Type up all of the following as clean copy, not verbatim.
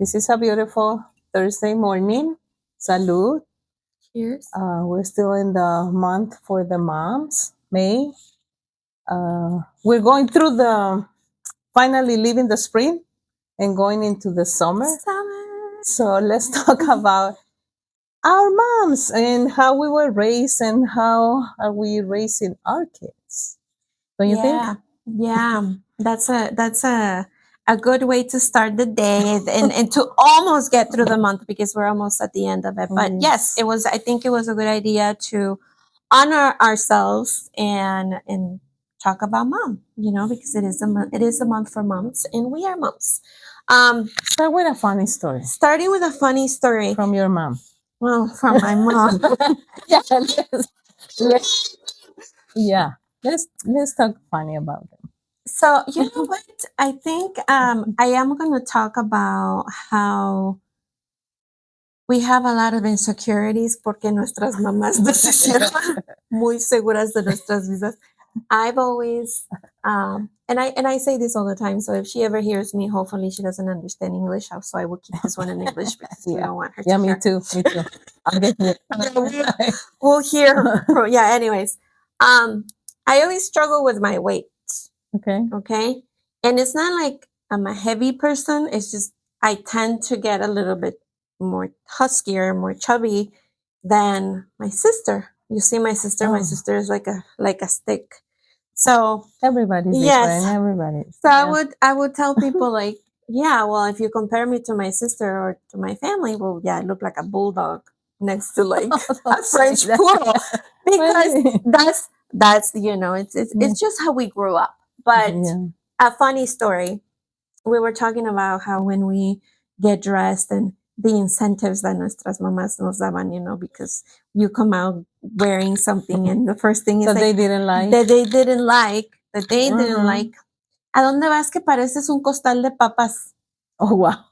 This is a beautiful Thursday morning. Salud. Cheers. We're still in the month for the moms, May. We're going through finally leaving the spring and going into the summer. So let's talk about our moms and how we were raised and how are we raising our kids. Don't you think? Yeah, that's a good way to start the day and to almost get through the month because we're almost at the end of it. But yes, I think it was a good idea to honor ourselves and talk about mom, because it is a month for moms and we are moms. Start with a funny story. Starting with a funny story from your mom. Well, from my mom. Let's talk funny about them. So you know what? I think I am going to talk about how we have a lot of insecurities porque nuestras mamás nos hicieron muy seguras de nuestras vidas. I've always and I say this all the time. So if she ever hears me, hopefully she doesn't understand English. So I will keep this one in English because we don't want her to hear. Me too. I'll get it. We'll hear. Anyways, I always struggle with my weight. Okay. And it's not like I'm a heavy person. It's just I tend to get a little bit more huskier, more chubby than my sister. You see my sister? My sister is like a stick. So everybody's different. Everybody. So I would tell people like, yeah, well, if you compare me to my sister or to my family, well, yeah, I look like a bulldog next to like a French poodle because that's it's just how we grew up. But a funny story, we were talking about how when we get dressed and the incentives that nuestras mamás nos daban, because you come out wearing something and the first thing is that they didn't like. ¿A dónde vas que pareces un costal de papas? Oh, wow.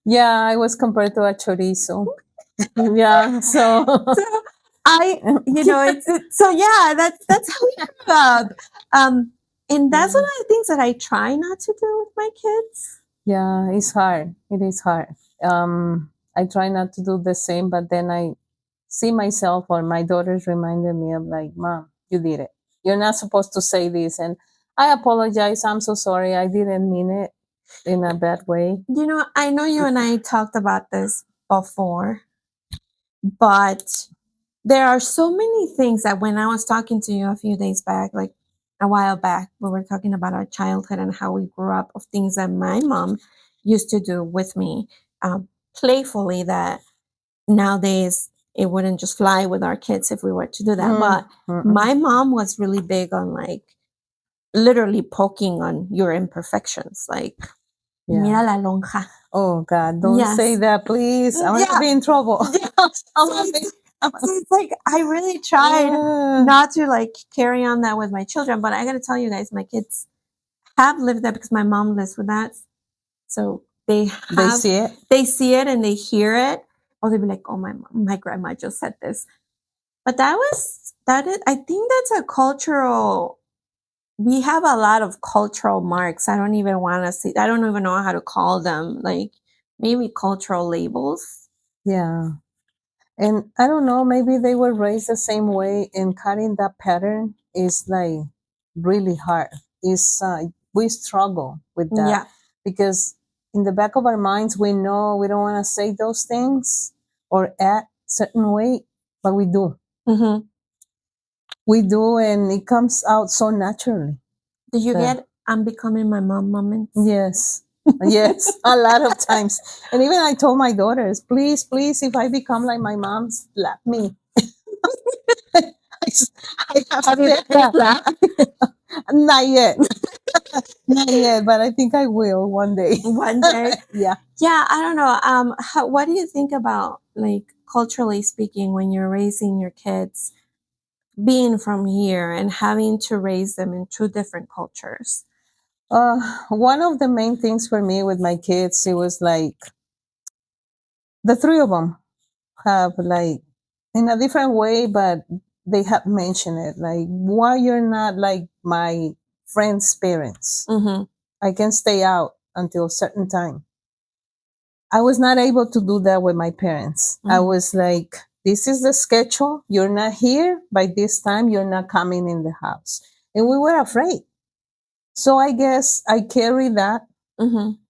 Yeah, I was compared to a chorizo. Yeah, so that's how we grew up. And that's one of the things that I try not to do with my kids. Yeah, it's hard. It is hard. I try not to do the same, but then I see myself or my daughters reminded me of like, Mom, you did it. You're not supposed to say this. And I apologize. I'm so sorry. I didn't mean it in a bad way. I know you and I talked about this before, but there are so many things that when I was talking to you a few days back, like a while back, we were talking about our childhood and how we grew up, of things that my mom used to do with me playfully that nowadays it wouldn't just fly with our kids if we were to do that. But my mom was really big on like literally poking on your imperfections, like mira la lonja. Oh God, don't say that, please. I'm gonna be in trouble. So it's like I really tried not to like carry on that with my children, but I gotta tell you guys, my kids have lived that because my mom lives with that. So they see it and they hear it, or they'll be like, "Oh, my grandma just said this." But I think that's a cultural. We have a lot of cultural marks. I don't even know how to call them. Like maybe cultural labels. Yeah. And I don't know, maybe they were raised the same way, and cutting that pattern is like really hard. We struggle with that because in the back of our minds, we know we don't want to say those things or act certain way, but we do. Mm-hmm. We do, and it comes out so naturally. Do you get I'm becoming my mom moments? Yes. Yes, a lot of times. And even I told my daughters, please, if I become like my mom, slap me. Have you been slapped? Not yet. Not yet, but I think I will one day. One day? Yeah. Yeah, I don't know. What do you think about, like, culturally speaking, when you're raising your kids, being from here and having to raise them in two different cultures? One of the main things for me with my kids, it was like the three of them have like in a different way, but they have mentioned it like, why you're not like my friend's parents? Mm-hmm. I can stay out until a certain time. I was not able to do that with my parents. I was like, this is the schedule. You're not here. By this time, you're not coming in the house. And we were afraid. So I guess I carry that,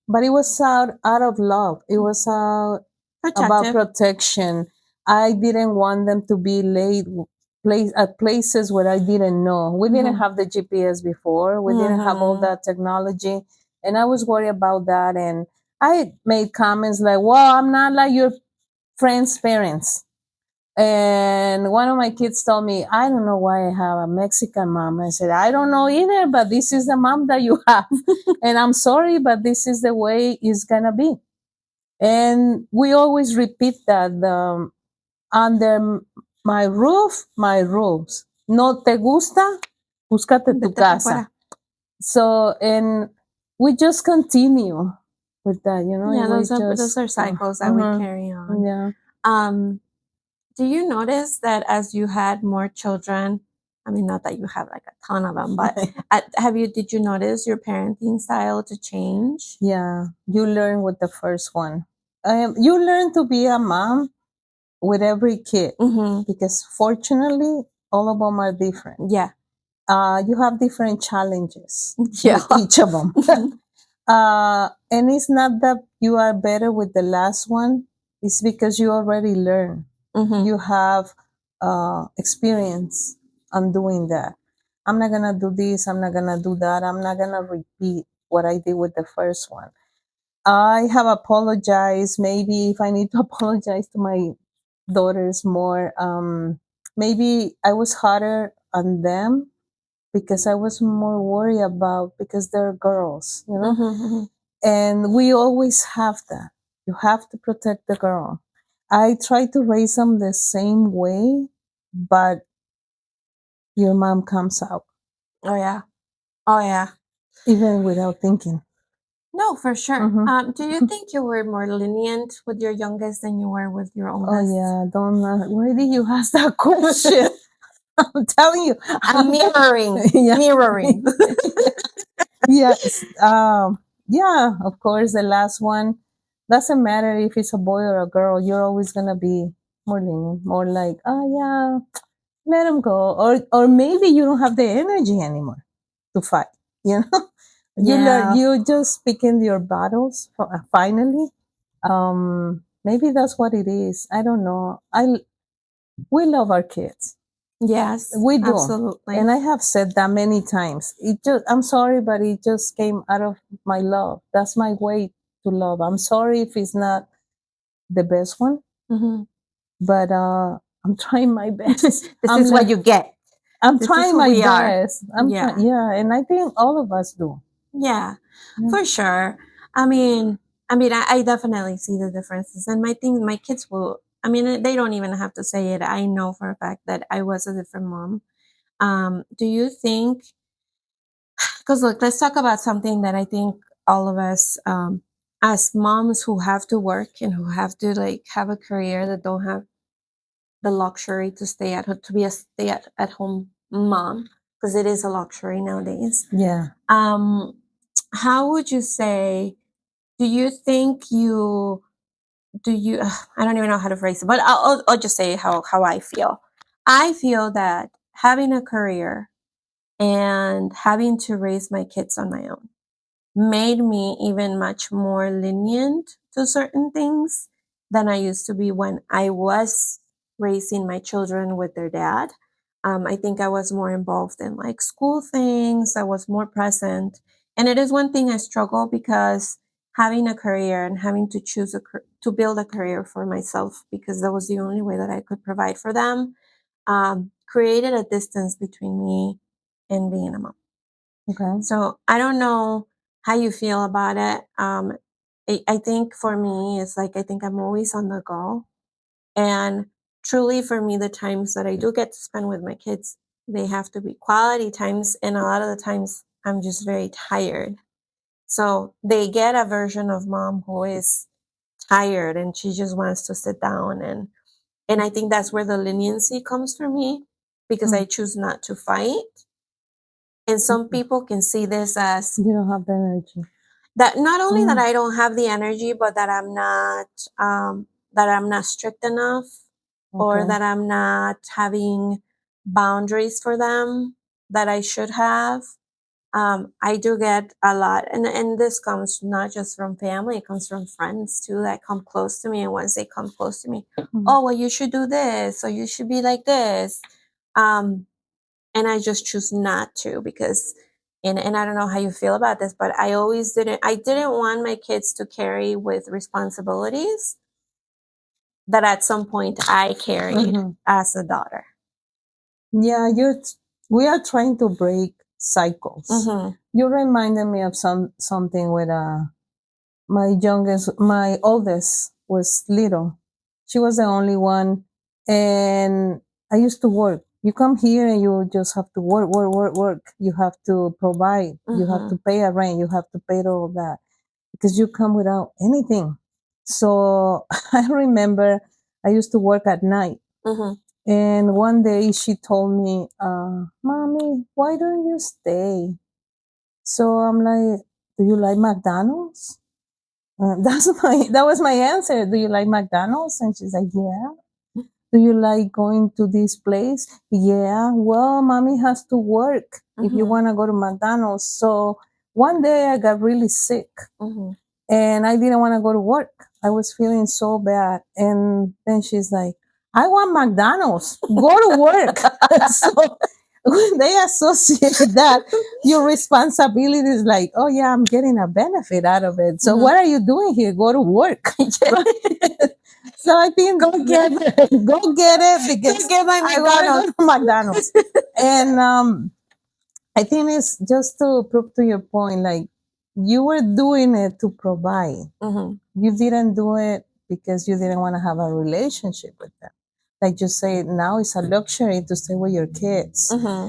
but it was out of love. It was about protection. I didn't want them to be late at places where I didn't know. We didn't have the GPS before. We didn't have all that technology. And I was worried about that. And I made comments like, well, I'm not like your friends' parents. And one of my kids told me, I don't know why I have a Mexican mom. I said, I don't know either, but this is the mom that you have. And I'm sorry, but this is the way it's going to be. And we always repeat that under my roof, my rules. No te gusta, búscate tu casa. So, and we just continue with that, you know. Yeah, those are cycles that we carry on. Yeah. Do you notice that as you had more children, I mean, not that you have like a ton of them, but did you notice your parenting style to change? Yeah, you learn with the first one. You learn to be a mom with every kid because fortunately, all of them are different. Yeah. You have different challenges with each of them. And it's not that you are better with the last one. It's because you already learned. You have experience on doing that. I'm not going to do this. I'm not going to do that. I'm not going to repeat what I did with the first one. I have apologized. Maybe if I need to apologize to my daughters more, maybe I was harder on them because I was more worried about because they're girls, you know? And we always have that. You have to protect the girl. I try to raise them the same way, but your mom comes out. Oh, yeah. Oh, yeah. Even without thinking. No, for sure. Do you think you were more lenient with your youngest than you were with your oldest? Oh, yeah. Don't, why did you ask that question? I'm telling you. I'm mirroring. Mirroring. Yes. Yeah, of course, the last one doesn't matter if it's a boy or a girl, you're always gonna be more lenient, more like, oh yeah, let him go. Or maybe you don't have the energy anymore to fight, you know? You learn, you just picking your battles finally. Maybe that's what it is. I don't know. We love our kids. Yes, we do. Absolutely. And I have said that many times. I'm sorry, but it just came out of my love. That's my way to love. I'm sorry if it's not the best one, but I'm trying my best. This is what you get. I'm trying my best. Yeah, and I think all of us do. Yeah, for sure. I definitely see the differences, and my kids will. I mean, they don't even have to say it. I know for a fact that I was a different mom. Do you think? Because look, let's talk about something that I think all of us, as moms who have to work and who have to like have a career that don't have the luxury to stay at home, to be a stay at home mom, because it is a luxury nowadays. Yeah. How would you say? Do you think you? Do you? I don't even know how to phrase it, but I'll just say how I feel. I feel that having a career and having to raise my kids on my own made me even much more lenient to certain things than I used to be when I was raising my children with their dad. I think I was more involved in like school things, I was more present. And it is one thing I struggle because having a career and having to to build a career for myself because that was the only way that I could provide for them created a distance between me and being a mom. Okay. So I don't know how you feel about it. I think for me, it's like I think I'm always on the go. And truly, for me, the times that I do get to spend with my kids, they have to be quality times. And a lot of the times, I'm just very tired. So they get a version of mom who is tired and she just wants to sit down. And I think that's where the leniency comes for me because I choose not to fight. And some people can see this as you don't have the energy. That not only that Mm. I don't have the energy, but that I'm not strict enough, or Okay. that I'm not having boundaries for them that I should have. I do get a lot, and this comes not just from family; it comes from friends too that come close to me. And once they come close to me, Mm. oh well, you should do this, or you should be like this. Um, and I just choose not to because and I don't know how you feel about this, but I didn't want my kids to carry with responsibilities that at some point I carried Mhm. as a daughter. Yeah, we are trying to break cycles. Mm-hmm. You reminded me of something with my oldest was little. She was the only one, and I used to work. You come here and you just have to work, work, work, work. You have to provide. You have Mm-hmm. to pay a rent. You have to pay all of that because you come without anything. So I remember I used to work at night. Mm-hmm. And one day she told me, Mommy, why don't you stay? So I'm like, do you like McDonald's? That was my answer. Do you like McDonald's? And she's like, yeah. Do you like going to this place? Yeah. Well, mommy has to work if you Mm-hmm. want to go to McDonald's. So one day I got really sick Mm-hmm. and I didn't want to go to work. I was feeling so bad. And then she's like, I want McDonald's. Go to work. So when they associate that, your responsibility is like, oh yeah, I'm getting a benefit out of it. So Mm-hmm. what are you doing here? Go to work. So I think Go get it. go get it because Go get my I want to go McDonald's. to McDonald's. And I think it's just to prove to your point, like you were doing it to provide. Mm-hmm. You didn't do it because you didn't want to have a relationship with them. Like you say, now it's a luxury to stay with your kids. Mm-hmm.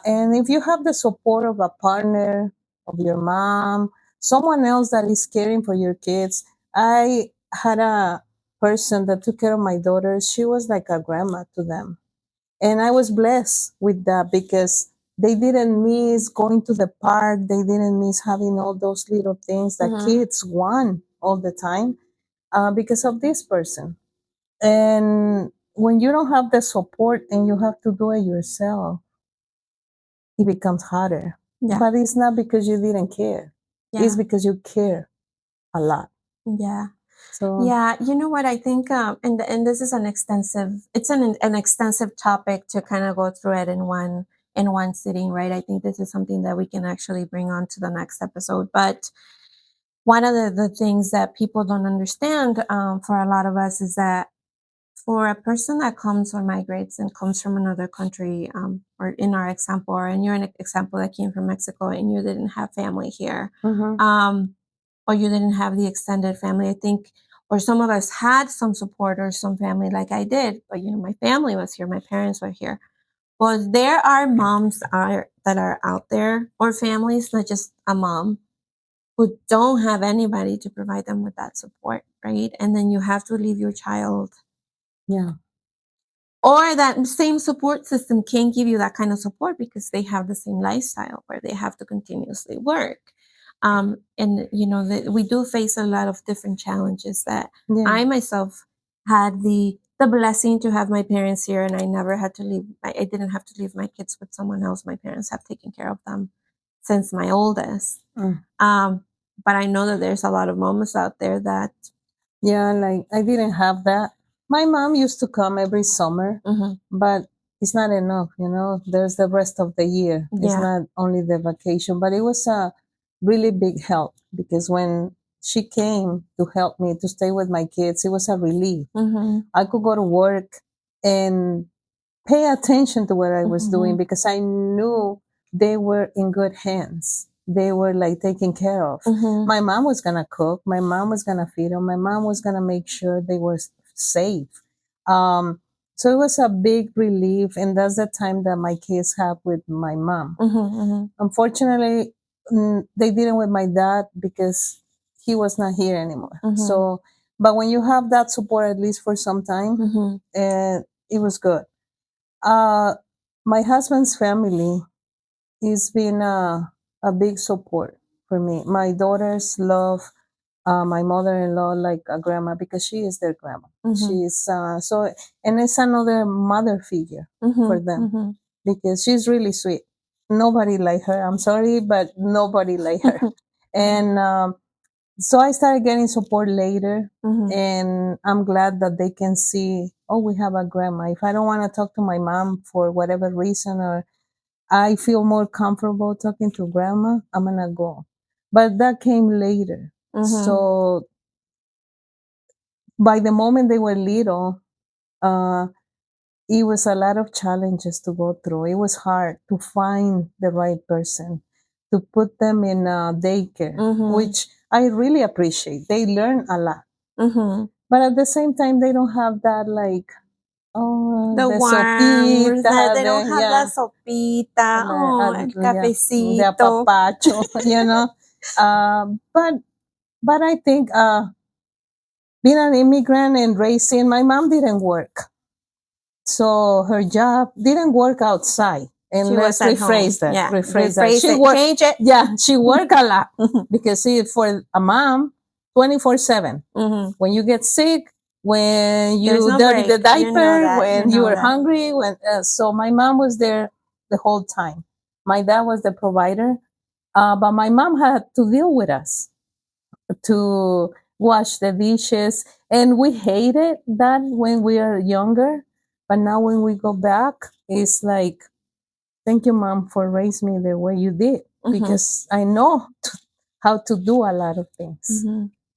And if you have the support of a partner, of your mom, someone else that is caring for your kids. I had a person that took care of my daughters. She was like a grandma to them. And I was blessed with that because they didn't miss going to the park. They didn't miss having all those little things that Mm-hmm. kids want all the time because of this person. And when you don't have the support and you have to do it yourself, it becomes harder. Yeah. But it's not because you didn't care. It's Yeah. because you care a lot. Yeah. So Yeah, you know what I think, and this is an extensive topic to kind of go through it in one sitting, right? I think this is something that we can actually bring on to the next episode. But one of the things that people don't understand, for a lot of us, is that for a person that comes or migrates and comes from another country, or in our example, or in your example that came from Mexico and you didn't have family here, mhm. um, or you didn't have the extended family, I think, or some of us had some support or some family like I did, but my family was here, my parents were here. Well, there are moms that are out there, or families, not just a mom, who don't have anybody to provide them with that support, right? And then you have to leave your child, Yeah. or that same support system can't give you that kind of support because they have the same lifestyle where they have to continuously work. And we do face a lot of different challenges that Yeah. I myself had the blessing to have my parents here, and I never had to leave. I didn't have to leave my kids with someone else. My parents have taken care of them since my oldest. Mm. But I know that there's a lot of moments out there that. Yeah, like I didn't have that. My mom used to come every summer, Mhm. but it's not enough. There's the rest of the year. It's Yeah. not only the vacation, but it was a really big help because when she came to help me to stay with my kids, it was a relief. Mhm. I could go to work and pay attention to what I was doing Mhm. because I knew they were in good hands. They were like taken care of. Mhm. My mom was gonna cook. My mom was gonna feed them. My mom was gonna make sure they were safe. Um, so it was a big relief, and that's the time that my kids have with my mom. Mhm. Mhm. Unfortunately, they didn't with my dad because he was not here anymore. Mhm. So, but when you have that support at least for some time, Mhm. it was good. Uh, my husband's family has been a big support for me. My daughters love my mother-in-law like a grandma because she is their grandma. She's so, and it's another mother figure for them because she's really sweet. Nobody like her. I'm sorry, but nobody like her. And so I started getting support later, and I'm glad that they can see, oh, we have a grandma. If I don't want to talk to my mom for whatever reason, or I feel more comfortable talking to grandma, I'm gonna go. But that came later. So by the moment they were little, uh, it was a lot of challenges to go through. It was hard to find the right person to put them in a daycare, which I really appreciate. They learn a lot. But at the same time, they don't have that like, oh, The the warm, sopita, they don't have yeah, la sopita, oh, el yeah, the cafecito. apapacho, you know. But I think being an immigrant and raising, my mom didn't work. So her job didn't work outside. And She let's was at home. rephrase that. Yeah. Rephrase that. Rephrase She it. worked. Change it. Yeah, she worked a lot because see, for a mom, 24/7. When you get sick, when There's you no dirty the break. You know diaper, that. when You you know were that. hungry, when so my mom was there the whole time. My dad was the provider, but my mom had to deal with us to wash the dishes. And we hated that when we were younger. But now when we go back, it's like, thank you, mom, for raising me the way you did. Because I know how to do a lot of things.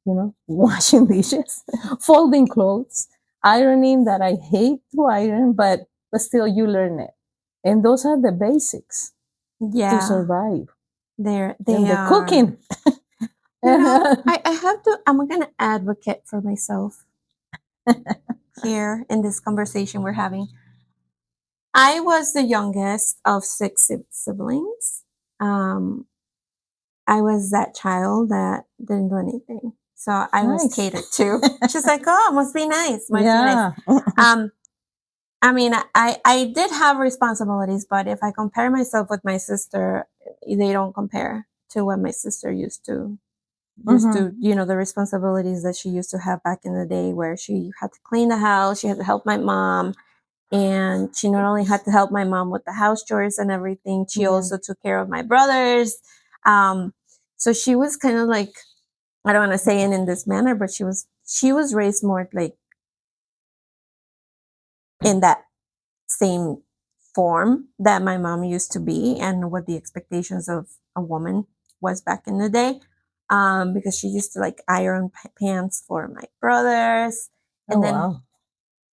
You know, washing dishes, folding clothes, ironing that I hate to iron, but still you learn it. And those are the basics to survive. They And the are cooking. You know, I have to. I'm gonna advocate for myself here in this conversation we're having. I was the youngest of six siblings. Um, I was that child that didn't do anything, so I was Nice. catered to. She's like, "Oh, must be nice, must be Yeah. nice." I mean, I did have responsibilities, but if I compare myself with my sister, they don't compare to what my sister used to, you know, the responsibilities that she used to have back in the day where she had to clean the house, she had to help my mom, and she not only had to help my mom with the house chores and everything, she also took care of my brothers. So she was kind of like, I don't want to say it in this manner, but she was raised more like in that same form that my mom used to be and what the expectations of a woman was back in the day. Because she used to like iron pants for my brothers. And then, wow.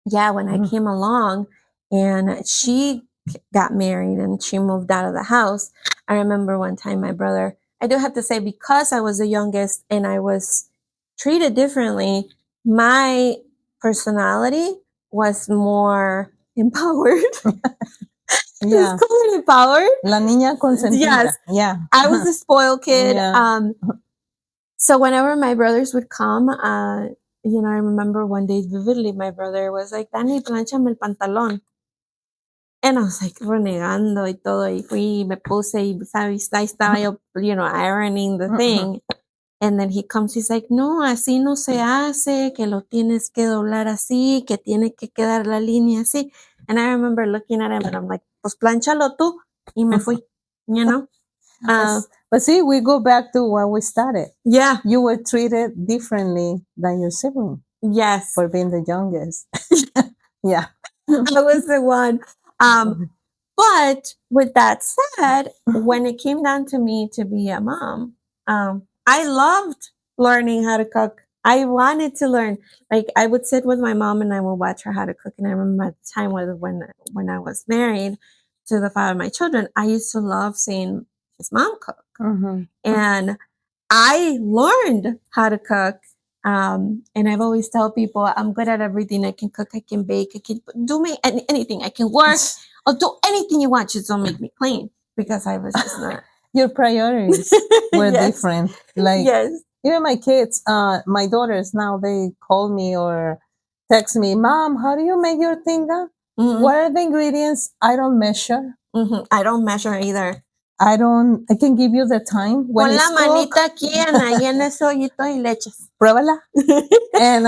yeah, when I came along and she got married and she moved out of the house, I remember one time my brother, I do have to say, because I was the youngest and I was treated differently, my personality was more empowered. Yeah. Let's call it empowered. La niña consentida. Yes. Yeah. I was a spoiled kid. Yeah. So whenever my brothers would come, you know, I remember one day vividly, my brother was like, Dani, planchame el pantalón. And I was like renegando y todo. Y fui, me puse y, ¿sabes? Ahí estaba yo, you know, ironing the thing. And then he comes, he's like, no, así no se hace, que lo tienes que doblar así, que tiene que quedar la línea así. And I remember looking at him and I'm like, pues planchalo tú. Y me fui, you know? But see, we go back to where we started. Yeah. You were treated differently than your sibling Yes. for being the youngest. Yeah. I was the one. But with that said, when it came down to me to be a mom, I loved learning how to cook. I wanted to learn. Like I would sit with my mom and I would watch her how to cook. And I remember at the time when I was married to the father of my children, I used to love seeing his mom cook. And I learned how to cook. And I've always tell people I'm good at everything. I can cook, I can bake, I can do anything. I can work. I'll do anything you want. Just don't make me clean because I was just not. Your priorities were different. Like even my kids, my daughters now, they call me or text me, Mom, how do you make your tinga? What are the ingredients? I don't measure. I don't measure either. I can give you the time when Pon it's la cooked. manita aquí, Ana, y en ese hoyito y le echas. Pruébala. And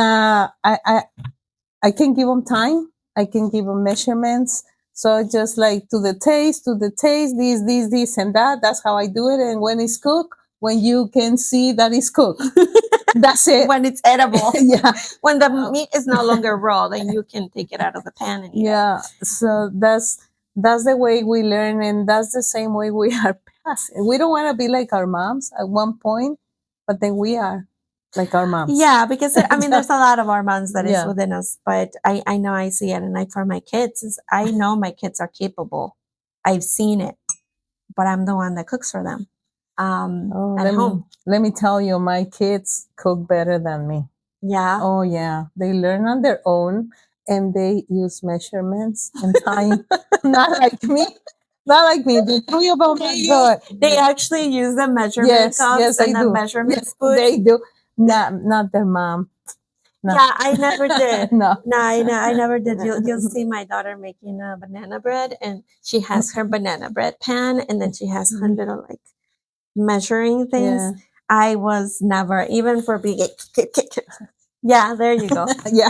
I can give them time. I can give them measurements. So just like to the taste, this, and that. That's how I do it. And when it's cooked, when you can see that it's cooked, that's it. When it's edible. Yeah. When the meat is no longer raw, then you can take it out of the pan and eat Yeah. So that's the way we learn, and that's the same way we are passing. We don't want to be like our moms at one point, but then we are like our moms. Yeah, because I mean, there's a lot of hormones that is Yeah. within us, but I know I see it, and like for my kids, I know my kids are capable. I've seen it, but I'm the one that cooks for them at home. Let me tell you, my kids cook better than me. Yeah. Oh yeah, they learn on their own, and they use measurements and time. Not like me. Not like me. The three of them are good. They actually use the measurement cups They and the do. measurement spoons. They do. Not their mom. No. Yeah, I never did. No. No, I never did. You'll see my daughter making a banana bread, and she has her banana bread pan, and then she has her little like measuring things. Yeah. I was never, even for being yeah, there you go. Yeah.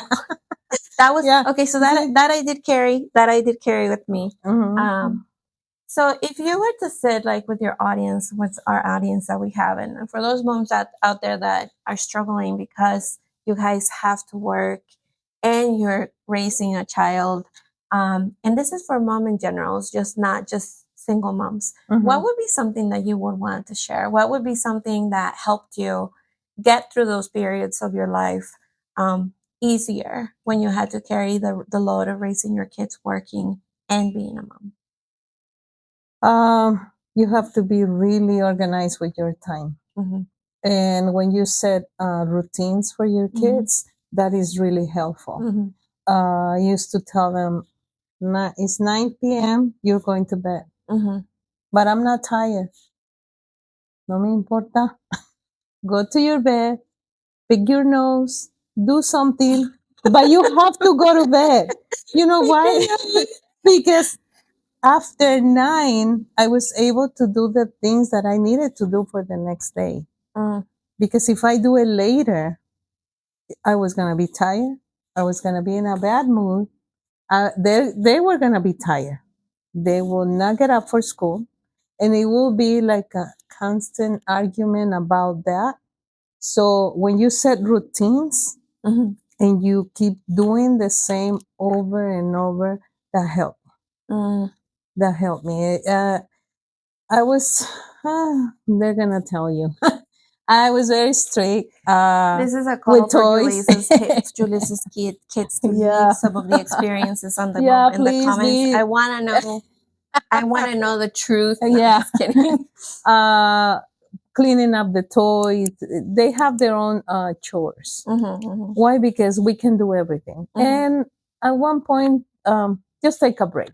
That was Yeah. okay. So that I did carry. That I did carry with me. Mm-hmm. So if you were to sit like with your audience, with our audience that we have, and for those moms out there that are struggling because you guys have to work and you're raising a child, and this is for mom in general, it's just not just single moms. Mm-hmm. What would be something that you would want to share? What would be something that helped you get through those periods of your life easier when you had to carry the load of raising your kids, working, and being a mom? You have to be really organized with your time. Mm-hmm. And when you set routines for your kids, that is really helpful. Mm-hmm. I used to tell them, it's 9 p.m., you're going to bed. Mm-hmm. But I'm not tired. No me importa. Go to your bed, pick your nose, do something, but you have to go to bed. You know why? Because after 9, I was able to do the things that I needed to do for the next day. Because if I do it later, I was going to be tired. I was going to be in a bad mood. They were going to be tired. They will not get up for school. And it will be like a constant argument about that. So when you set routines and you keep doing the same over and over, that helped. That helped me. I was, they're going to tell you. I was very strict. This is a call with for toys. Julius's kids to Yeah. leave some of the experiences on the Yeah, in the please comments. be- I want to know. I want to know the truth. No, Yeah. just kidding. Cleaning up the toys. They have their own chores. Why? Because we can do everything. And at one point, just take a break.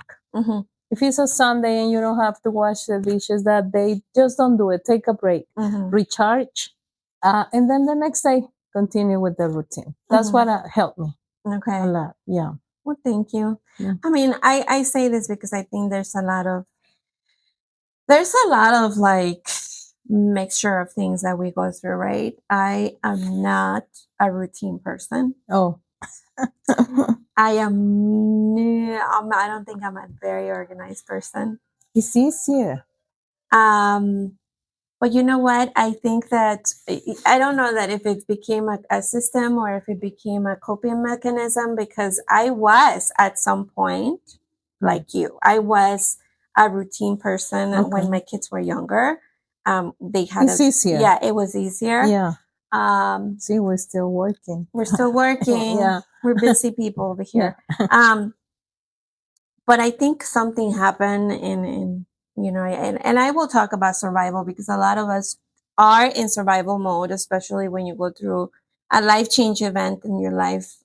If it's a Sunday and you don't have to wash the dishes that day, just don't do it. Take a break, recharge, and then the next day continue with the routine. That's what helped me Okay. a lot. Yeah. Well, thank you. Yeah. I mean, I say this because I think there's a lot of like mixture of things that we go through, right? I am not a routine person. Oh. I don't think I'm a very organized person. It's easier. But you know what? I think that I don't know that if it became a system or if it became a coping mechanism, because I was at some point like you. I was a routine person when my kids were younger. They had It's easier. Yeah, it was easier. Yeah. See, we're still working. We're still working. Yeah. We're busy people over here. Yeah. But I think something happened in and I will talk about survival because a lot of us are in survival mode, especially when you go through a life change event in your life,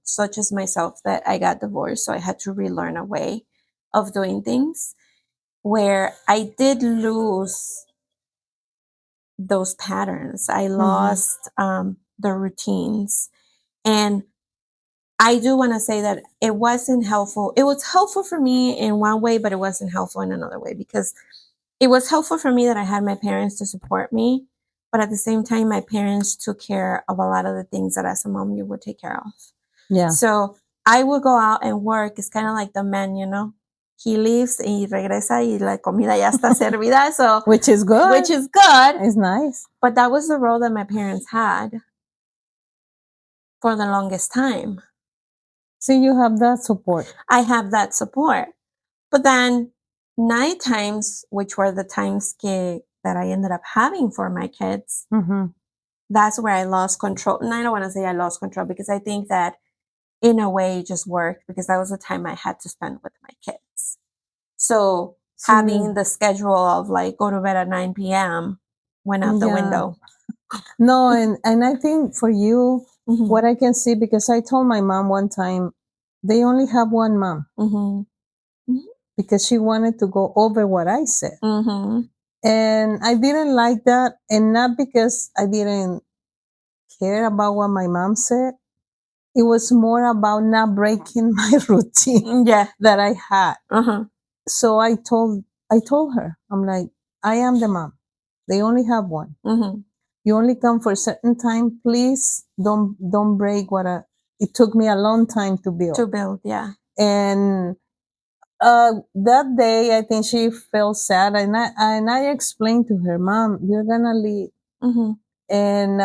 such as myself, that I got divorced. So I had to relearn a way of doing things where I did lose those patterns. I lost the routines. And I do want to say that it wasn't helpful. It was helpful for me in one way, but it wasn't helpful in another way because it was helpful for me that I had my parents to support me, but at the same time, my parents took care of a lot of the things that as a mom you would take care of. Yeah. So I would go out and work. It's kind of like the man, you know. He leaves y regresa y la comida ya está servida. So Which is good. which is good. It's nice. But that was the role that my parents had for the longest time. So you have that support. I have that support. But then night times, which were the times that I ended up having for my kids, Mm-hmm. that's where I lost control. And I don't want to say I lost control because I think that in a way it just worked because that was the time I had to spend with my kids. So having the schedule of like go to bed at 9 p.m. went out the window. No, and I think for you, Mhm. what I can see, because I told my mom one time, they only have one mom Mhm. because she wanted to go over what I said. Mhm. And I didn't like that. And not because I didn't care about what my mom said. It was more about not breaking my routine Yeah. that I had. Uh-huh. So I told her, I'm like, I am the mom. They only have one. Mhm. You only come for a certain time. Please don't break it took me a long time to build. To build, yeah. And that day, I think she felt sad, and I explained to her, Mom, you're gonna leave, Mhm. and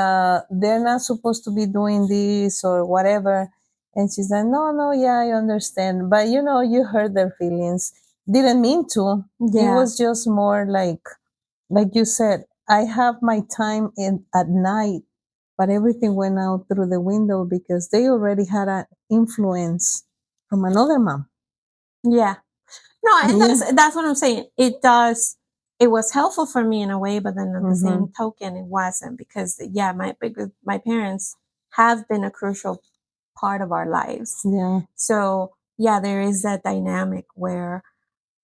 they're not supposed to be doing this or whatever. And she's like, no, yeah, I understand, but you hurt their feelings. Didn't mean to. It Yeah. was just more like you said, I have my time at night, but everything went out through the window because they already had an influence from another mom. Yeah. No, and Yeah. that's what I'm saying. It was helpful for me in a way, but then at the Mhm. same token, it wasn't because yeah, my parents have been a crucial part of our lives. Yeah. So yeah, there is that dynamic where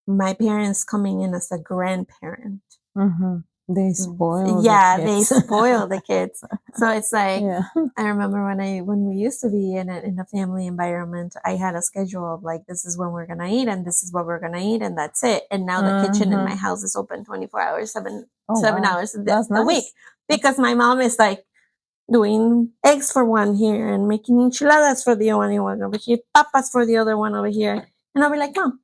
my parents coming in as a grandparent. Mm-hmm. They spoil Yeah, the they kids. spoil the kids. So it's like Yeah. I remember when we used to be in a family environment, I had a schedule of like this is when we're gonna eat and this is what we're gonna eat and that's it. And now the kitchen in my house is open 24 hours, seven wow. hours That's a week nice. because my mom is like doing eggs for one here and making enchiladas for the one over here, papas for the other one over here, and I'll be like, Mom,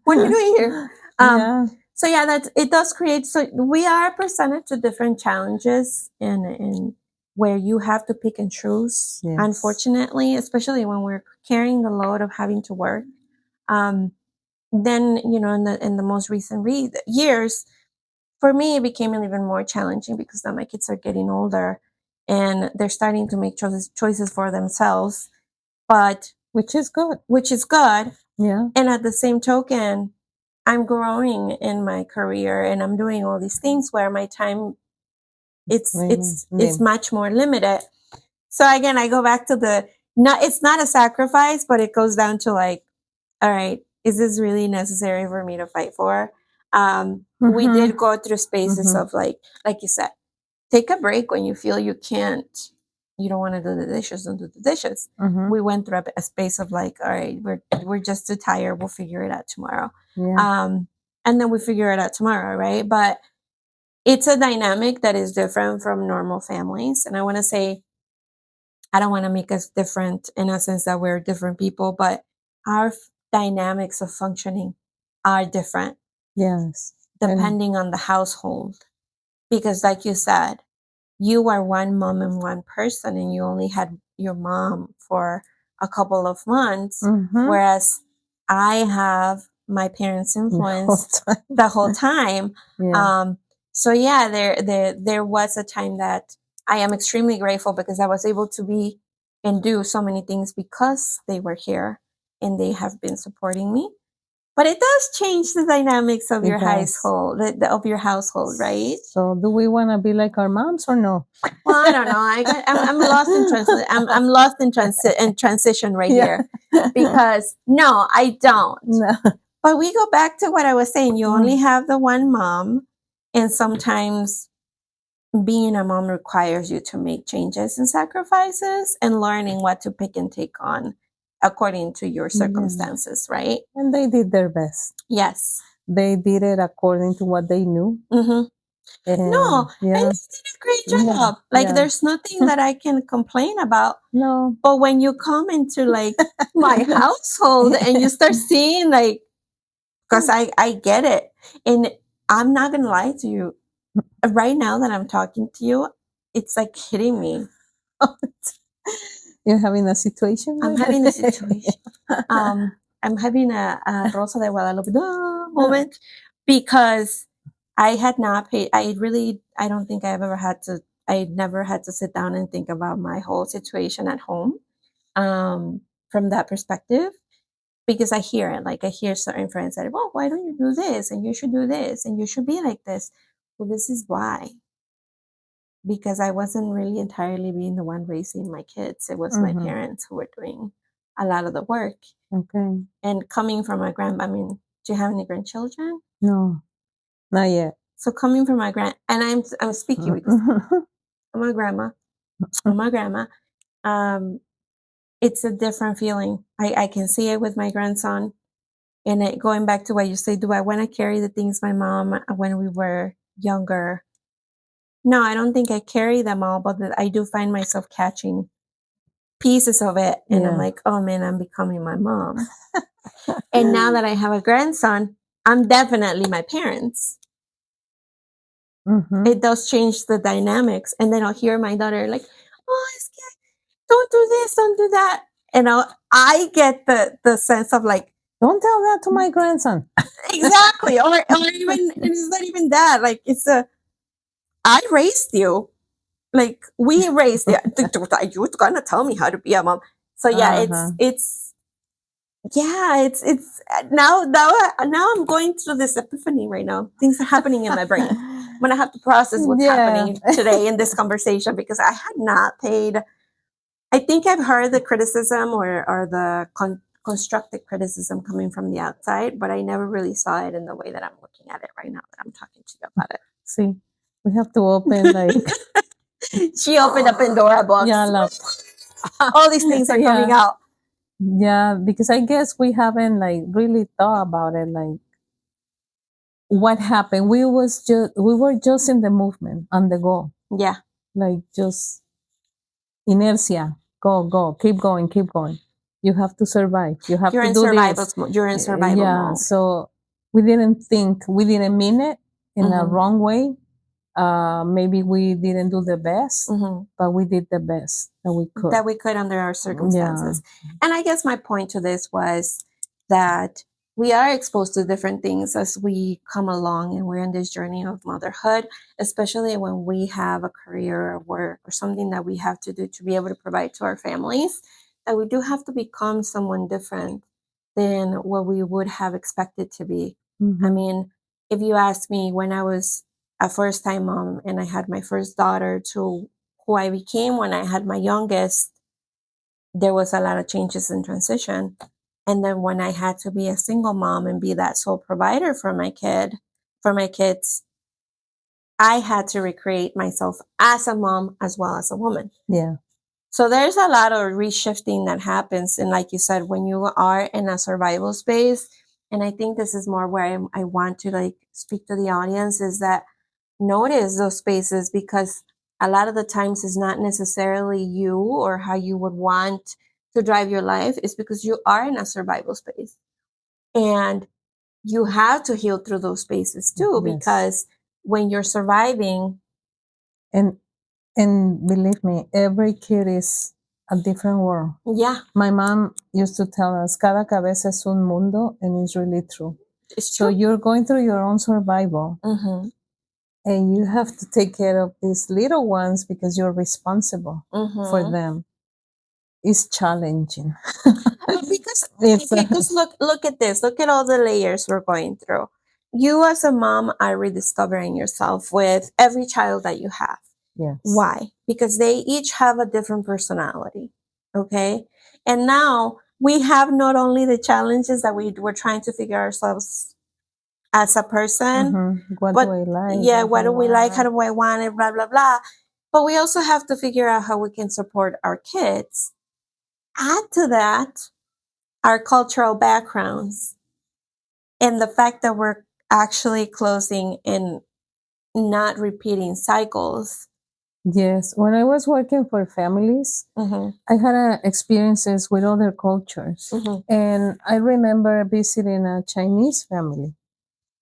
what are you doing here? Yeah. So yeah, that it does create. So we are presented to different challenges in where you have to pick and choose. Yes. Unfortunately, especially when we're carrying the load of having to work. Then in the most recent years, for me, it became even more challenging because now my kids are getting older, and they're starting to make choices for themselves. But Which is good. Yeah. And at the same token, I'm growing in my career and I'm doing all these things where my time it's much more limited. So again, I go back to it's not a sacrifice, but it goes down to like, all right, is this really necessary for me to fight for? We did go through spaces of like you said, take a break when you feel you don't want to do the dishes, don't do the dishes. We went through a space of like, all right, we're just too tired, we'll figure it out tomorrow. Yeah. And then we figure it out tomorrow, right? But it's a dynamic that is different from normal families. And I want to say, I don't want to make us different in a sense that we're different people, but our dynamics of functioning are different. Yes. Depending on the household. Because like you said, you are one mom and one person and you only had your mom for a couple of months, whereas I have my parents' influence the whole time. Yeah. So yeah, there was a time that I am extremely grateful because I was able to be and do so many things because they were here and they have been supporting me. But it does change the dynamics of your household, of your household, right? So, do we want to be like our moms or no? Well, I don't know. I'm lost in I'm lost in transition right here because no, I don't. No. But we go back to what I was saying. You only have the one mom, and sometimes being a mom requires you to make changes and sacrifices and learning what to pick and take on according to your circumstances, right? And they did their best. Yes. they did it according to what they knew. Mm-hmm. And No, yeah, and they did a great yeah, job. Like, yeah. there's nothing that I can complain about. No. But when you come into like my household and you start seeing like, because I get it, and I'm not gonna lie to you. Right now that I'm talking to you, it's like hitting me. You're having a situation. I'm having a situation. I'm having a Rosa de Guadalupe moment because I had not paid. I don't think I've ever had to. I never had to sit down and think about my whole situation at home from that perspective, because I hear it. Like, I hear certain friends say, well, why don't you do this? And you should do this. And you should be like this. Well, this is why. Because I wasn't really entirely being the one raising my kids. It was my parents who were doing a lot of the work. Okay. And coming from my I mean, do you have any grandchildren? No, not yet. So coming from my and I'm speaking because I'm a grandma. I'm a grandma. It's a different feeling. I can see it with my grandson. And going back to what you say, do I want to carry the things my mom when we were younger? No, I don't think I carry them all, but I do find myself catching pieces of it. And I'm like, oh man, I'm becoming my mom. And now that I have a grandson, I'm definitely my parents. It does change the dynamics. And then I'll hear my daughter like, oh, don't do this, don't do that. And I get the sense of like, don't tell that to my grandson. Exactly. Or even, it's not even that. Like, I raised you. Like, we raised you. You're gonna tell me how to be a mom. So yeah, it's now I'm going through this epiphany right now. Things are happening in my brain. I'm gonna have to process what's happening today in this conversation, because I had not paid. I think I've heard the criticism or the constructive criticism coming from the outside, but I never really saw it in the way that I'm looking at it right now that I'm talking to you about it. See, we have to open like she opened up Pandora box. Yeah, love. All these things are coming out. Yeah, because I guess we haven't like really thought about it, like what happened. We were just in the movement, on the go. Yeah. Like just inertia. Go, keep going, keep going. You have to survive. You have You're to in do survival this. You're in survival mode. So we didn't mean it in a wrong way. Maybe we didn't do the best, but we did the best that we could under our circumstances. And I guess my point to this was that we are exposed to different things as we come along and we're in this journey of motherhood, especially when we have a career or work or something that we have to do to be able to provide to our families, that we do have to become someone different than what we would have expected to be. I mean, if you ask me, when I was a first time mom and I had my first daughter to who I became when I had my youngest, there was a lot of changes in transition. And then when I had to be a single mom and be that sole provider for my kids, I had to recreate myself as a mom as well as a woman. Yeah. So there's a lot of reshifting that happens. And like you said, when you are in a survival space, and I think this is more where I want to like speak to the audience, is that notice those spaces, because a lot of the times it's not necessarily you or how you would want to drive your life. It's because you are in a survival space and you have to heal through those spaces too. Because when you're surviving, and believe me, every kid is a different world. Yeah. My mom used to tell us, cada cabeza es un mundo, and it's really true. It's true. So you're going through your own survival. And you have to take care of these little ones because you're responsible for them. It's challenging. because look at this. Look at all the layers we're going through. You as a mom are rediscovering yourself with every child that you have. Yes. Why? Because they each have a different personality. Okay. And now we have not only the challenges that we're trying to figure ourselves as a person, What do I like? Yeah, what do we like? How do I want it? Blah, blah, blah. But we also have to figure out how we can support our kids. Add to that our cultural backgrounds and the fact that we're actually closing and not repeating cycles. Yes, when I was working for families, Mm-hmm. I had experiences with other cultures. Mm-hmm. And I remember visiting a Chinese family,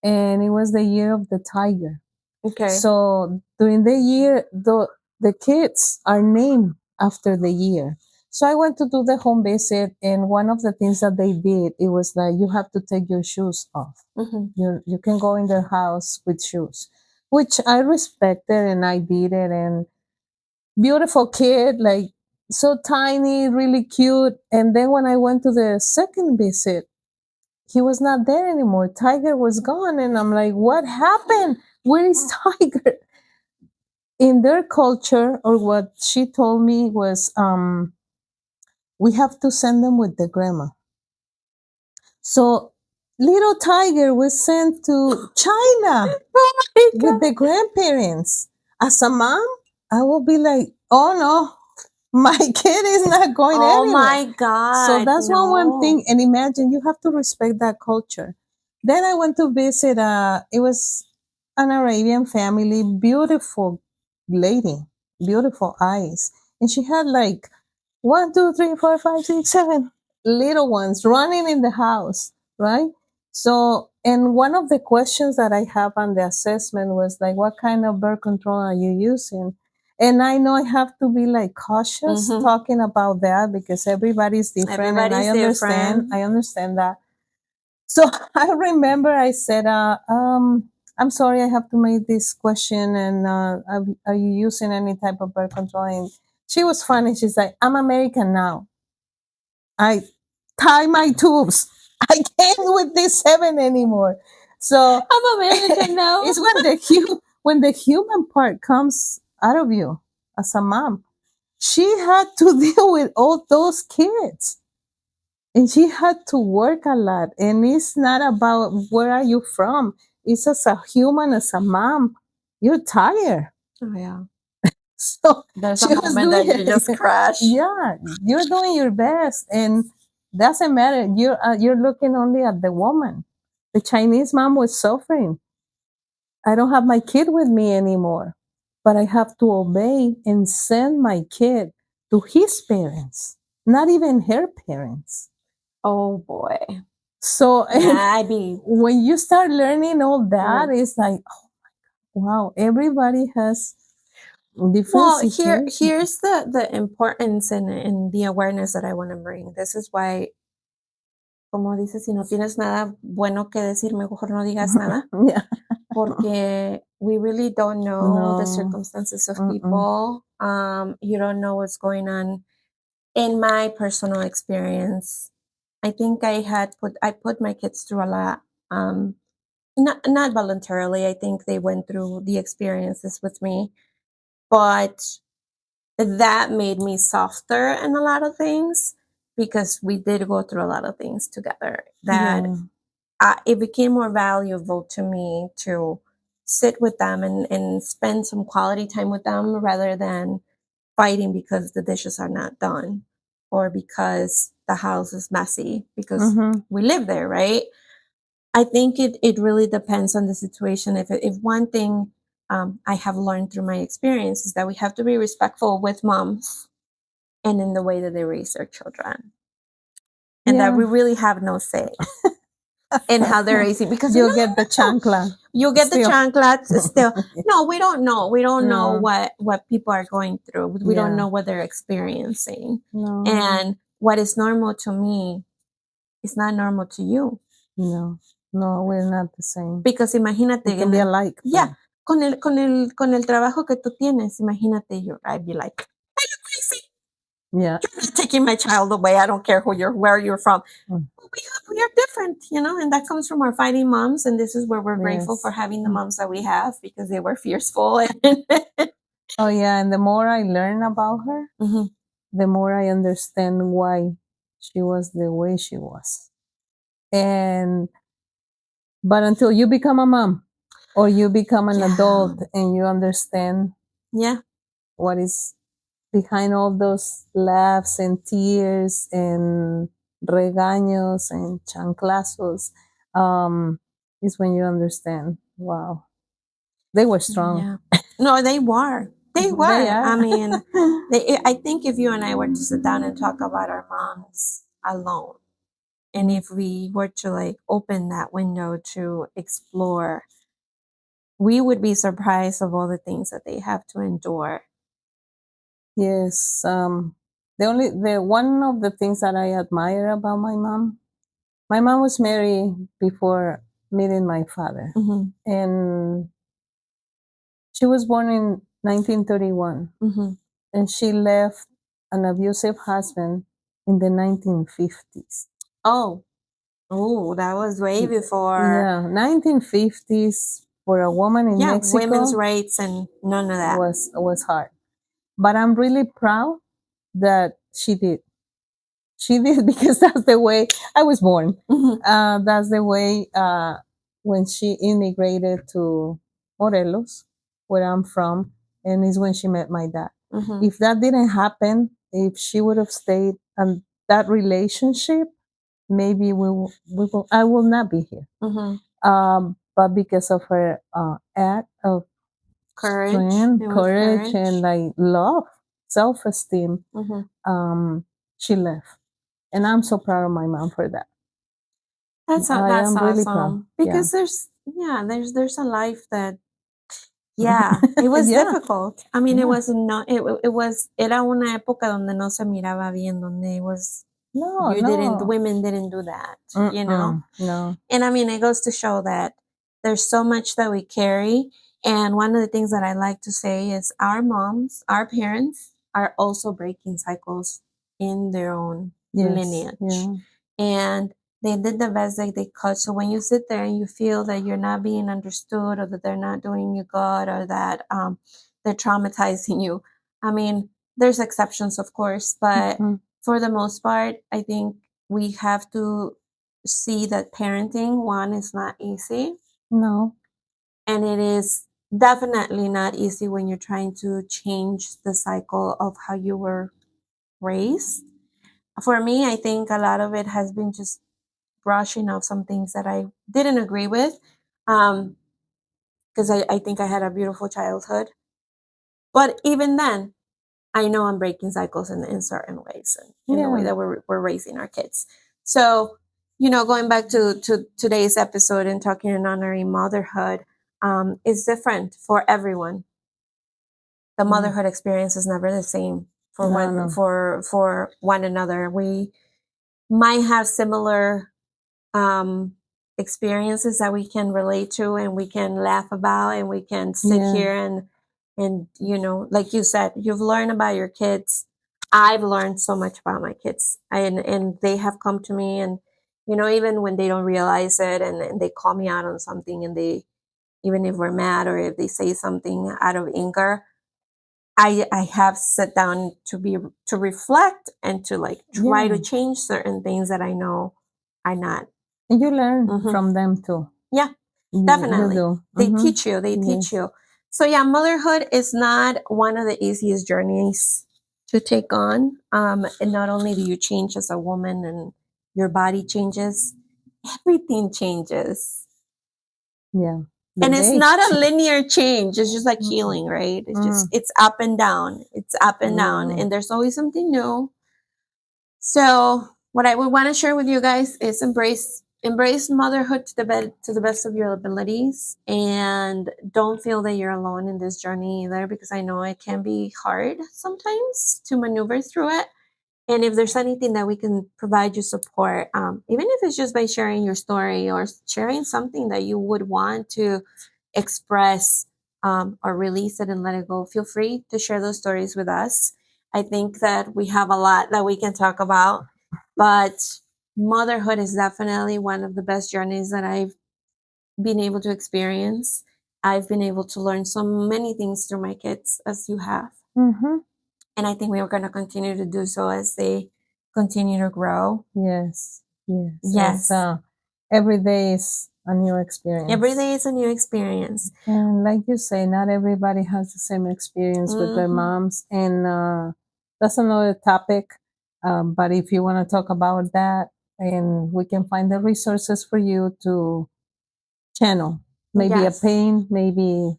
and it was the year of the tiger. Okay. So during the year, the kids are named after the year. So I went to do the home visit, and one of the things that they did, it was like you have to take your shoes off. Mm-hmm. You can go in their house with shoes, which I respected, and I did it. And beautiful kid, like so tiny, really cute. And then when I went to the second visit, he was not there anymore. Tiger was gone, and I'm like, what happened? Where is Tiger? In their culture, or what she told me was, we have to send them with the grandma. So little Tiger was sent to China Oh my with the grandparents. As a mom, I will be like, oh no, my kid is not going Oh anywhere. my So God, that's one no. thing. And imagine, you have to respect that culture. Then I went to visit, it was an Arabian family, beautiful lady, beautiful eyes. And she had like 1, 2, 3, 4, 5, 6, 7 little ones running in the house, right? So, and one of the questions that I have on the assessment was like, what kind of birth control are you using? And I know I have to be like cautious Mhm. talking about that because everybody's different, and Everybody's different. I understand that. So I remember I said, I'm sorry, I have to make this question, and are you using any type of birth control? And she was funny. She's like, I'm American now. I tie my tubes. I can't with this 7 anymore. So I'm American now. it's when the human part comes out of you as a mom. She had to deal with all those kids, and she had to work a lot. And it's not about where are you from. It's as a human, as a mom, you're tired. Oh yeah. So There's a she was moment doing that you just it. crash. Yeah, you're doing your best, and doesn't matter. You're looking only at the woman. The Chinese mom was suffering. I don't have my kid with me anymore, but I have to obey and send my kid to his parents, not even her parents. Oh boy. So and Yeah, I'd be. when you start learning all that, it's like, oh, wow, everybody has different Well, situations. here's the importance and the awareness that I want to bring. This is why, como dices, si no tienes nada bueno que decir, mejor no digas nada. Yeah. Porque we really don't know the No. circumstances of Mm-mm. people. You don't know what's going on. In my personal experience, I think I put my kids through a lot. Not voluntarily. I think they went through the experiences with me, but that made me softer in a lot of things because we did go through a lot of things together. That Yeah. it became more valuable to me to sit with them and spend some quality time with them rather than fighting because the dishes are not done or because the house is messy because Mm-hmm. we live there, right? I think it really depends on the situation. If one thing I have learned through my experience is that we have to be respectful with moms and in the way that they raise their children, and that Yeah. we really have no say in how they're raising because we You'll don't get the know. chancla. You get the Still. chanclets still. No, we don't know. We don't know No. what people are going through. We don't Yeah. know what they're experiencing. No. And what is normal to me is not normal to you. No. No, we're not the same. Because imagínate, We can be alike. yeah, con el trabajo que tú tienes, imagínate, I'd be like, are you crazy? Yeah. You're not taking my child away. I don't care where you're from. Mm. We are different, and that comes from our fighting moms. And this is where we're grateful for Yes. having the moms that we have because they were fierceful. And Oh, yeah. And the more I learn about her, Mhm. the more I understand why she was the way she was. And but until you become a mom or you become an Yeah. adult and you understand Yeah. what is behind all those laughs and tears and regaños and chanclazos, um, is when you understand. Wow, they were strong. Yeah. No, they were. They They were. I are. mean, I think if you and I were to sit down and talk about our moms alone, and if we were to like open that window to explore, we would be surprised of all the things that they have to endure. Yes. The one of the things that I admire about my mom was married before meeting my father, Mm-hmm. and she was born in 1931, Mm-hmm. and she left an abusive husband in the 1950s. Oh, oh, that was way before. Yeah, 1950s for a woman in Yeah, women's Mexico rights and none of that. was hard. But I'm really proud that she did. She did because that's the way I was born. Mm-hmm. That's the way when she immigrated to Morelos, where I'm from, and is when she met my dad. Mm-hmm. If that didn't happen, if she would have stayed in that relationship, maybe I will not be here. Mm-hmm. But because of her act of Courage. strength, It was courage, and courage. like love, self-esteem, Mm-hmm. she left. And I'm so proud of my mom for that. I That's am really proud. awesome Yeah. because there's a life that yeah, it was Yeah. difficult. I mean, it Yeah. was not it was era una época donde no se miraba bien, donde it was No, no. women didn't do that, you know? Mm-mm. No. And I mean, it goes to show that there's so much that we carry. And one of the things that I like to say is our moms, our parents are also breaking cycles in their own Yes. lineage. Yeah. And they did the best that they could. So when you sit there and you feel that you're not being understood or that they're not doing you good or that they're traumatizing you, I mean, there's exceptions, of course, but Mm-hmm. for the most part, I think we have to see that parenting, one, is not easy. No. And it is definitely not easy when you're trying to change the cycle of how you were raised. For me, I think a lot of it has been just brushing off some things that I didn't agree with. Because I think I had a beautiful childhood. But even then, I know I'm breaking cycles in certain ways and in the way Yeah. that we're raising our kids. So, you know, going back to today's episode and talking and honoring motherhood, is different for everyone. The Mm. motherhood experience is never the same for No, no. for one another. We might have similar um, experiences that we can relate to and we can laugh about and we can sit Yeah. here and you know, like you said, you've learned about your kids. I've learned so much about my kids, and they have come to me, and you know, even when they don't realize it, and they call me out on something, and they, even if we're mad or if they say something out of anger, I have sat down to reflect and to like try to Yeah. change certain things that I know are not. And you learn Mhm. from them too. Yeah, You definitely. do. They Mm-hmm. teach you, they teach Yes. you. So yeah, motherhood is not one of the easiest journeys to take on. And not only do you change as a woman and your body changes, everything changes. Yeah. And The it's age. not a linear change. It's just like Mm-mm. healing, right? It's just, Mm. it's up and down. It's up and down. Yeah. And there's always something new. So what I would want to share with you guys is embrace motherhood to the best of your abilities, and don't feel that you're alone in this journey either, because I know it can be hard sometimes to maneuver through it. And if there's anything that we can provide you support, even if it's just by sharing your story or sharing something that you would want to express, or release it and let it go, feel free to share those stories with us. I think that we have a lot that we can talk about, but motherhood is definitely one of the best journeys that I've been able to experience. I've been able to learn so many things through my kids, as you have. Mm-hmm. And I think we are going to continue to do so as they continue to grow. Yes. Yes. It's Yes. every day is a new Every experience. day is a new experience. And like you say, not everybody has the same experience with their Mhm. moms. And that's another topic. But if you want to talk about that, and we can find the resources for you to channel. Maybe Yes. a pain, maybe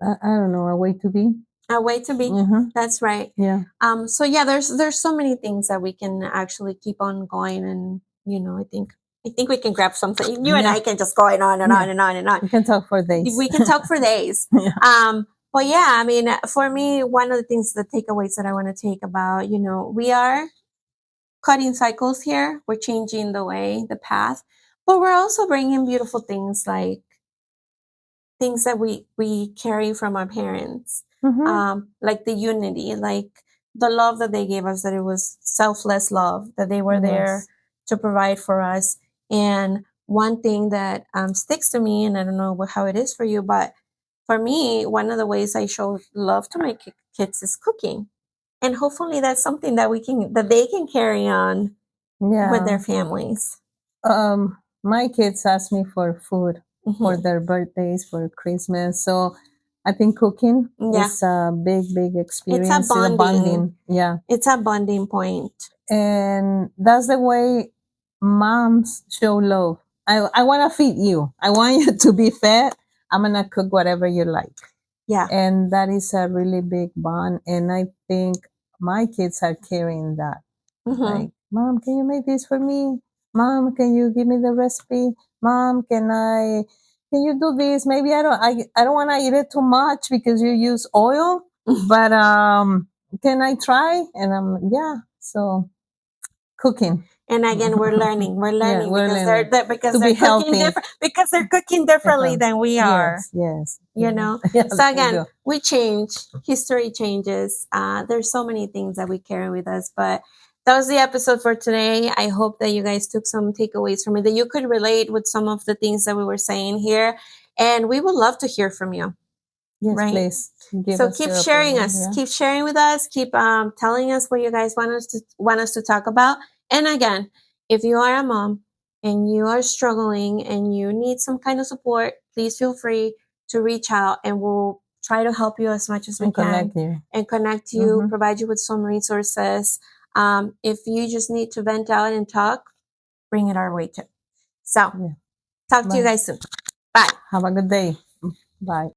I don't know, a way to be. A way to be. Mm-hmm. That's right. Yeah. So yeah, there's so many things that we can actually keep on going, and I think we can grab something. You and Yeah. I can just go on and Yeah. on and on and on. We can talk for days. We can talk for days. Yeah. But yeah, I mean, for me, one of the things, the takeaways that I want to take about, we are cutting cycles here. We're changing the way, the path, but we're also bringing beautiful things, like things that we carry from our parents, Mm-hmm. like the unity, like the love that they gave us, that it was selfless love, that they were there Yes. to provide for us. And one thing that sticks to me, and I don't know how it is for you, but for me, one of the ways I show love to my kids is cooking, and hopefully that's something that they can carry on with their Yeah. families. My kids ask me for food for Hmm. their birthdays, for Christmas. So I think cooking Yeah, is a big, big it's a experience. It's a bonding. bonding. Yeah. It's a bonding point. And that's the way moms show love. I want to feed you. I want you to be fed. I'm going to cook whatever you like. Yeah. And that is a really big bond. And I think my kids are carrying that. Hmm. Like, Mom, can you make this for me? Mom, can you give me the recipe? Mom, can you do this? Maybe I don't want to eat it too much because you use oil, but can I try? And yeah. So cooking. And again, we're learning. We're Yeah, learning we're because learning because to they're be cooking healthy. different, because they're cooking differently Different. than we are. Yes, yes. You Yeah. know. Yes, So we again, do. we change. History changes. There's so many things that we carry with us, but that was the episode for today. I hope that you guys took some takeaways from it, that you could relate with some of the things that we were saying here, and we would love to hear from you. Yes, Right. please give So us keep your sharing opinion. us. Yeah. Keep sharing with us. Keep telling us what you guys want us to talk about. And again, if you are a mom and you are struggling and you need some kind of support, please feel free to reach out, and we'll try to help you as much as we And can connect you. and connect you, Mm-hmm. provide you with some resources. If you just need to vent out and talk, bring it our way too. So Yeah. talk to you Bye. guys soon. Bye. Have a good day. Bye.